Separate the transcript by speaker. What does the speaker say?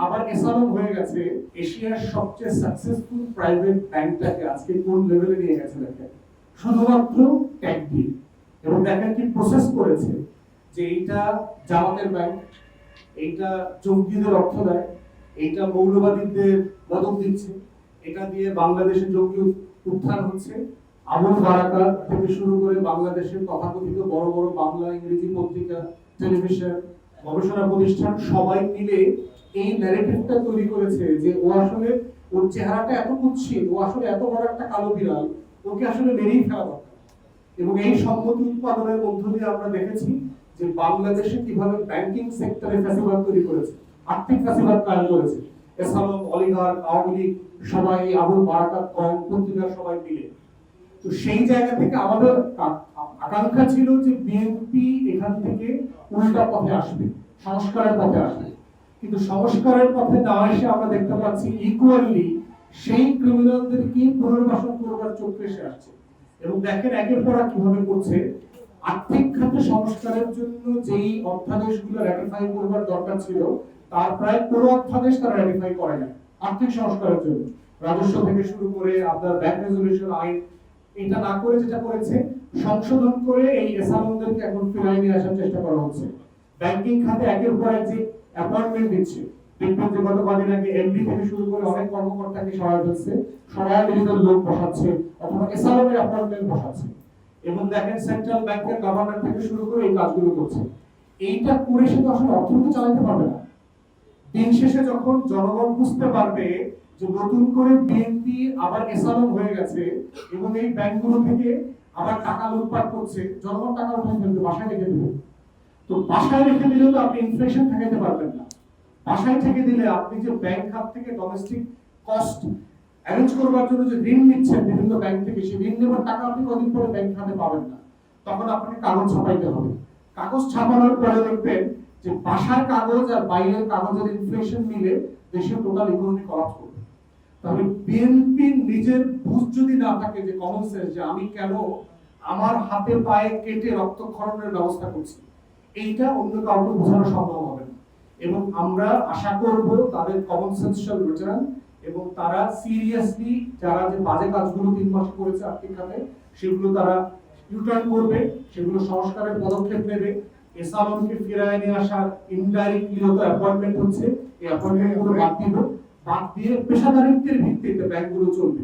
Speaker 1: আবার এসালন হয়ে গেছে এশিয়ার সবচেয়ে সাকসেসফুল প্রাইভেট ব্যাংকটাকে আজকে কোন লেভেলে নিয়ে গেছে দেখেন, শুধুমাত্র ট্যাগ দিয়ে। এবং দেখেন কি প্রসেস করেছে, যে এইটা জামাতের ব্যাংক, এইটা জঙ্গিদের অর্থ দেয়, এইটা মৌলবাদীদের মদত দিচ্ছে, এটা দিয়ে বাংলাদেশের জঙ্গি উত্থান হচ্ছে। আবুল বারাকাত থেকে শুরু করে বাংলাদেশের তথাকথিত বড় বড় বাংলা ইংরেজি পত্রিকা, টেলিভিশন, গবেষণা প্রতিষ্ঠান সবাই মিলে এই ন্যারেটিভটা তৈরি করেছে যে ও আসলে, ওর চেহারাটা এত কুৎসিত, ও আসলে এত বড় একটা কালো বিড়াল, ওকে আসলে মেরেই ফেলা দরকার। এবং এই সম্মতি উৎপাদনের মধ্য দিয়ে আমরা দেখেছি যে বাংলাদেশে কিভাবে ব্যাংকিং সেক্টরে ফ্যাসিবাদ তৈরি করেছে, আর্থিক ফ্যাসিবাদ কায়েম করেছে এসালম, অলিগার্ক, আওয়ামী লীগ সবাই, আবুল বারাকাত কম, পত্রিকার সবাই মিলে। তো সেই জায়গা থেকে আমাদের আকাঙ্ক্ষা ছিল যে বিএনপি এখান থেকে উল্টা পথে আসবে, সংস্কারের পথে আসবে। কিন্তু সংস্কারের পথে না এসে আমরা দেখতে পাচ্ছি ইকুয়ালি সেই ক্রিমিনালদেরকে পুনর্বাসন করবার চক্রে এসে আসছে। এবং দেখেন একের পর এক কিভাবে করছে। আর্থিক খাতে সংস্কারের জন্য যেই অধ্যাদেশগুলো রেটিফাই করবার দরকার ছিল তার প্রায় কোনো অধ্যাদেশ তারা রেটিফাই করে না আর্থিক সংস্কারের জন্য। রাজস্ব থেকে শুরু করে আপনার ব্যাংক রেজুলেশন আইন, এটা না করে যেটা করেছে সংশোধন করে এই এসালনদেরকে এখন ফিরাই নিয়ে আসার চেষ্টা করা হচ্ছে। ব্যাংকিং খাতে একের পর এক যে অ্যাপয়েন্টমেন্ট দিচ্ছে, দেখবেন যে গত কদিন আগে এমডি থেকে শুরু করে অনেক কর্মকর্তাকে সরাই ফেলছে, সরাই নিজেদের লোক বসাচ্ছে অথবা এসালনের অ্যাপয়েন্টমেন্ট বসাচ্ছে। এবং দেখেন সেন্ট্রাল ব্যাংকের গভর্নর থেকে শুরু করে এই কাজগুলো করছে। এইটা করে সে তো আসলে অর্থনীতি চালাতে পারবে না। দিন শেষে যখন জনগণ বুঝতে পারবে যে নতুন করে বিএনপি আবার এসালন হয়ে গেছে এবং এই ব্যাংকগুলো থেকে আবার টাকা লুটপাট করছে, জনগণ টাকা উঠাই ফেলবে, বাসায় রেখে দেবে। তো বাসায় রেখে দিলে তো আপনি ইনফ্লেশন ঠেকাইতে পারবেন না। বাসায় থেকে দিলে আপনি যে ব্যাংক খাত থেকে ডোমেস্টিক কস্ট অ্যারেঞ্জ করবার জন্য যে ঋণ নিচ্ছেন বিভিন্ন ব্যাংক থেকে, সেই ঋণ নেবার টাকা আপনি কদিন পরে ব্যাংক খাতে পাবেন না। তখন আপনাকে কাগজ ছাপাইতে হবে। কাগজ ছাপানোর পরে দেখবেন যে বাসার কাগজ আর বাইরের কাগজের ইনফ্লেশন মিলে দেশের টোটাল ইকোনমি কলাপস করবে। তাহলে বিএনপি নিজের বুঝ যদি না থাকে, যে কমন সেন্স, যে আমি কেন আমার হাতে পায়ে কেটে রক্তক্ষরণের ব্যবস্থা করছি, এইটা অন্য কাউকে বোঝানো সম্ভব হবে না। এবং আমরা আশা করব তাদের কমন সেন্সিয়াল রিটার্ন, এবং তারা সিরিয়াসলি যারা যে বাজে কাজগুলো 3 মাস করেছে আর্থিক খাতে সেগুলো তারা ইউটার্ন করবে, সেগুলো সংস্কারের পদক্ষেপ নেবে। এসালনকে ফিরায় নিয়ে আসার ইনডাইরেক্টলি হয়তো অ্যাপয়েন্টমেন্ট হচ্ছে, এই অ্যাপয়েন্টমেন্টগুলো বাদ দিয়ে পেশাদারিত্বের ভিত্তিতে ব্যাংকগুলো চলবে।